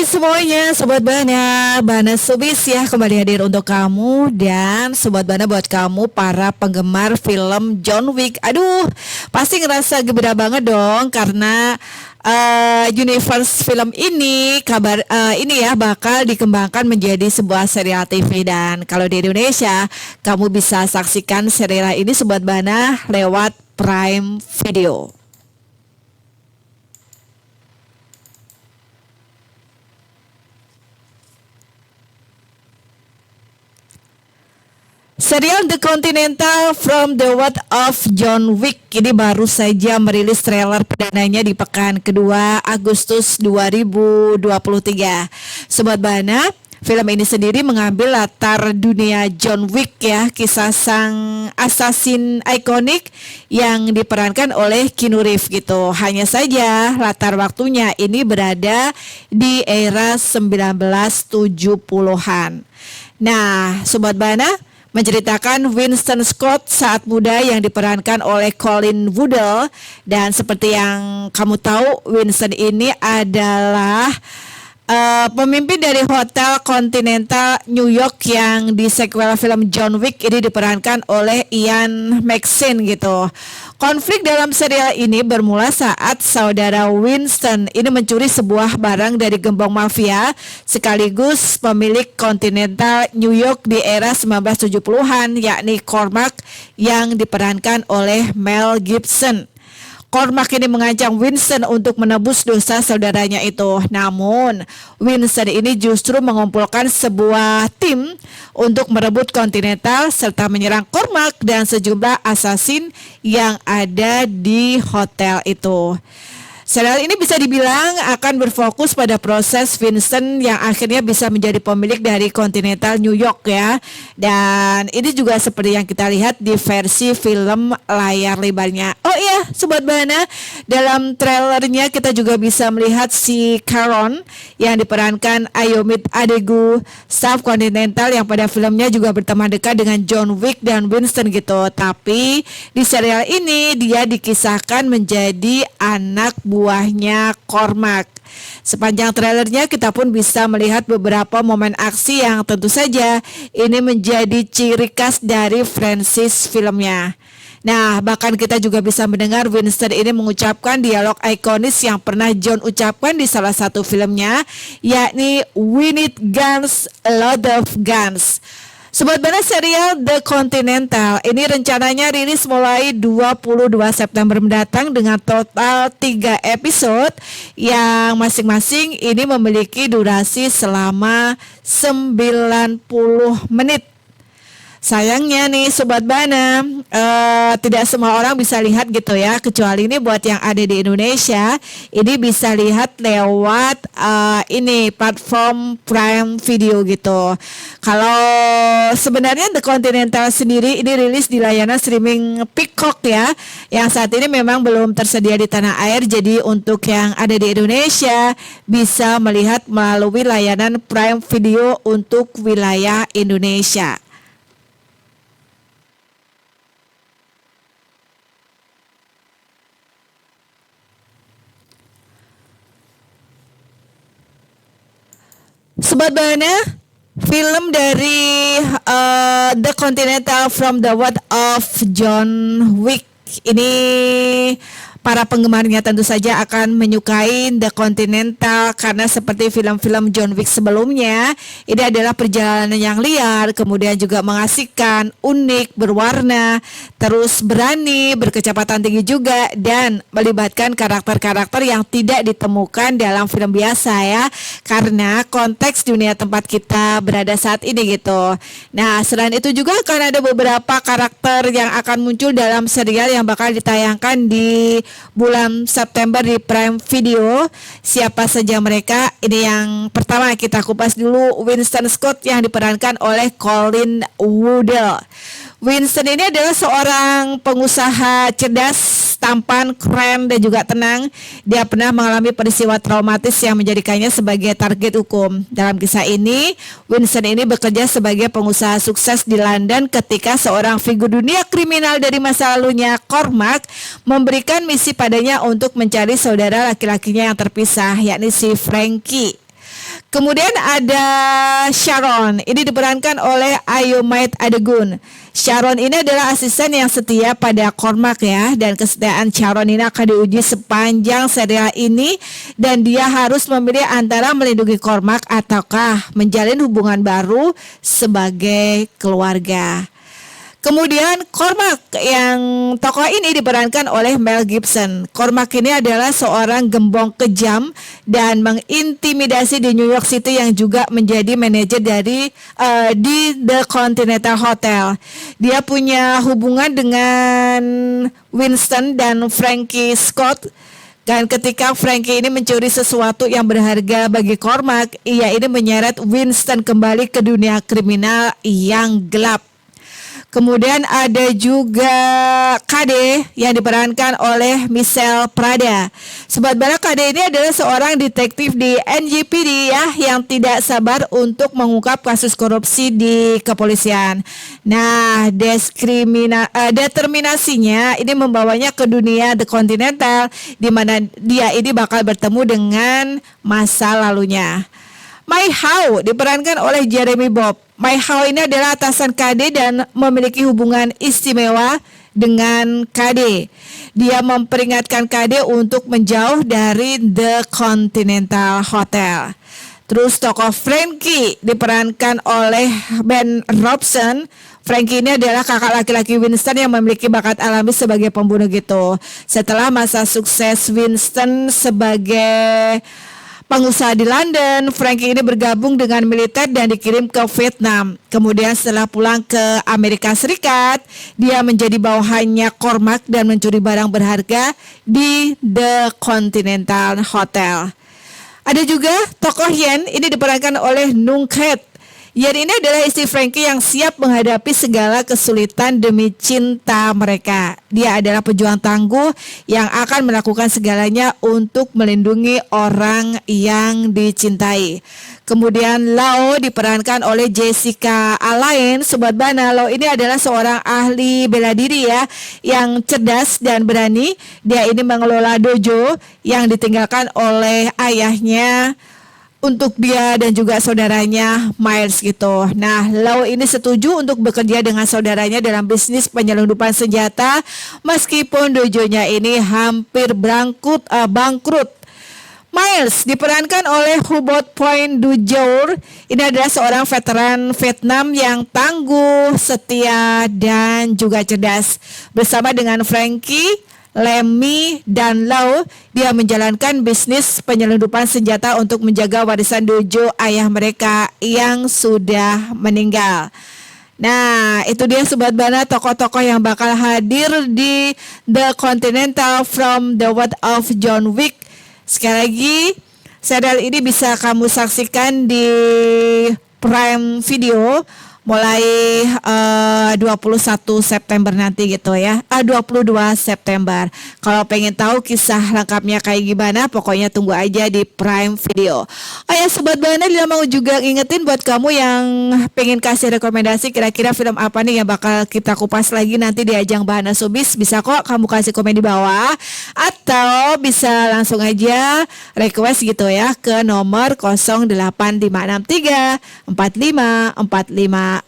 semuanya, Sobat Bana, Bana Subis ya kembali hadir untuk kamu. Dan Sobat Bana buat kamu para penggemar film John Wick. Aduh, pasti ngerasa gembira banget dong. Karena universe film ini ini ya bakal dikembangkan menjadi sebuah serial TV. Dan kalau di Indonesia kamu bisa saksikan serial ini Sobat Bana lewat Prime Video. Serial The Continental from the World of John Wick ini baru saja merilis trailer perdananya di pekan kedua Agustus 2023. Sobat Bana, film ini sendiri mengambil latar dunia John Wick ya, kisah sang assassin ikonik yang diperankan oleh Keanu Reeves gitu. Hanya saja latar waktunya ini berada di era 1970-an. Nah, Sobat Bana, menceritakan Winston Scott saat muda yang diperankan oleh Colin Woodell. Dan seperti yang kamu tahu, Winston ini adalah pemimpin dari Hotel Continental New York yang di sequel film John Wick ini diperankan oleh Ian McShane gitu. Konflik dalam serial ini bermula saat saudara Winston ini mencuri sebuah barang dari gembong mafia sekaligus pemilik Continental New York di era 1970-an, yakni Cormac yang diperankan oleh Mel Gibson. Cormac ini mengancam Winston untuk menebus dosa saudaranya itu. Namun, Winston ini justru mengumpulkan sebuah tim untuk merebut Continental serta menyerang Cormac dan sejumlah assassin yang ada di hotel itu. Serial ini bisa dibilang akan berfokus pada proses Winston yang akhirnya bisa menjadi pemilik dari Continental New York ya. Dan ini juga seperti yang kita lihat di versi film layar lebarnya. Oh iya, Sobat Bana, dalam trailernya kita juga bisa melihat si Caron yang diperankan Ayomit Adegu, staff Continental yang pada filmnya juga berteman dekat dengan John Wick dan Winston gitu. Tapi di serial ini dia dikisahkan menjadi anak buahnya Cormac. Sepanjang trailernya kita pun bisa melihat beberapa momen aksi yang tentu saja ini menjadi ciri khas dari franchise filmnya. Nah, bahkan kita juga bisa mendengar Winston ini mengucapkan dialog ikonis yang pernah John ucapkan di salah satu filmnya, yakni "We need guns, a lot of guns". Sobat Bana, serial The Continental ini rencananya rilis mulai 22 September mendatang dengan total 3 episode yang masing-masing ini memiliki durasi selama 90 menit. Sayangnya nih Sobat Bana, tidak semua orang bisa lihat gitu ya, kecuali ini buat yang ada di Indonesia, ini bisa lihat lewat ini platform Prime Video gitu. Kalau sebenarnya The Continental sendiri ini rilis di layanan streaming Peacock ya, yang saat ini memang belum tersedia di tanah air. Jadi untuk yang ada di Indonesia bisa melihat melalui layanan Prime Video untuk wilayah Indonesia. Sobat Bana, film dari The Continental from the World of John Wick ini para penggemarnya tentu saja akan menyukai The Continental karena seperti film-film John Wick sebelumnya, ini adalah perjalanan yang liar, kemudian juga mengasihkan, unik, berwarna, terus berani, berkecepatan tinggi juga, dan melibatkan karakter-karakter yang tidak ditemukan dalam film biasa ya, karena konteks dunia tempat kita berada saat ini gitu. Nah, selain itu juga akan ada beberapa karakter yang akan muncul dalam serial yang bakal ditayangkan di bulan September di Prime Video. Siapa saja mereka? Ini yang pertama kita kupas dulu, Winston Scott yang diperankan oleh Colin Woodell. Winston ini adalah seorang pengusaha cerdas, tampan, keren, dan juga tenang. Dia pernah mengalami peristiwa traumatis yang menjadikannya sebagai target hukum. Dalam kisah ini, Winston ini bekerja sebagai pengusaha sukses di London ketika seorang figur dunia kriminal dari masa lalunya, Cormac, memberikan misi padanya untuk mencari saudara laki-lakinya yang terpisah, yakni si Frankie. Kemudian ada Sharon, ini diperankan oleh Ayomaid Adegun. Sharon ini adalah asisten yang setia pada Cormac ya, dan kesetiaan Sharon ini akan diuji sepanjang serial ini, dan dia harus memilih antara melindungi Cormac ataukah menjalin hubungan baru sebagai keluarga. Kemudian Cormac yang tokoh ini diperankan oleh Mel Gibson. Cormac ini adalah seorang gembong kejam dan mengintimidasi di New York City yang juga menjadi manajer di The Continental Hotel. Dia punya hubungan dengan Winston dan Frankie Scott. Dan ketika Frankie ini mencuri sesuatu yang berharga bagi Cormac, ia ini menyeret Winston kembali ke dunia kriminal yang gelap. Kemudian ada juga Kade yang diperankan oleh Michelle Prada. Sobat Barak, Kade ini adalah seorang detektif di NYPD ya, yang tidak sabar untuk mengungkap kasus korupsi di kepolisian. Nah, determinasinya ini membawanya ke dunia The Continental, di mana dia ini bakal bertemu dengan masa lalunya. Mai Hao diperankan oleh Jeremy Bobb. Mai Hao ini adalah atasan KD dan memiliki hubungan istimewa dengan KD. Dia memperingatkan KD untuk menjauh dari The Continental Hotel. Terus tokoh Frankie diperankan oleh Ben Robson. Frankie ini adalah kakak laki-laki Winston yang memiliki bakat alami sebagai pembunuh gitu. Setelah masa sukses Winston sebagai pengusaha di London, Frankie ini bergabung dengan militer dan dikirim ke Vietnam. Kemudian setelah pulang ke Amerika Serikat, dia menjadi bawahannya Cormac dan mencuri barang berharga di The Continental Hotel. Ada juga tokoh Yen, ini diperankan oleh Nung Khet. Yen ini adalah istri Frankie yang siap menghadapi segala kesulitan demi cinta mereka. Dia adalah pejuang tangguh yang akan melakukan segalanya untuk melindungi orang yang dicintai. Kemudian Lau diperankan oleh Jessica Alain. Sobat Bana, Lau ini adalah seorang ahli bela diri ya, yang cerdas dan berani. Dia ini mengelola dojo yang ditinggalkan oleh ayahnya untuk dia dan juga saudaranya Miles gitu. Nah, Lau ini setuju untuk bekerja dengan saudaranya dalam bisnis penyelundupan senjata meskipun dojonya ini hampir bangkrut. Miles diperankan oleh Hubert Point Du Jour. Ini adalah seorang veteran Vietnam yang tangguh, setia, dan juga cerdas. Bersama dengan Frankie, Lemmy, dan Lau, dia menjalankan bisnis penyelundupan senjata untuk menjaga warisan dojo ayah mereka yang sudah meninggal. Nah, itu dia Sobat Bana, tokoh-tokoh yang bakal hadir di The Continental from the World of John Wick. Sekali lagi, serial ini bisa kamu saksikan di Prime Video mulai 21 September nanti gitu ya, 22 September. Kalau pengen tahu kisah lengkapnya kayak gimana, pokoknya tunggu aja di Prime Video. Oh ya Sobat Bana, dia mau juga ngingetin buat kamu yang pengen kasih rekomendasi kira-kira film apa nih yang bakal kita kupas lagi nanti di ajang Bahana Showbiz, bisa kok kamu kasih komen di bawah, atau bisa langsung aja request gitu ya ke nomor 08563 454545.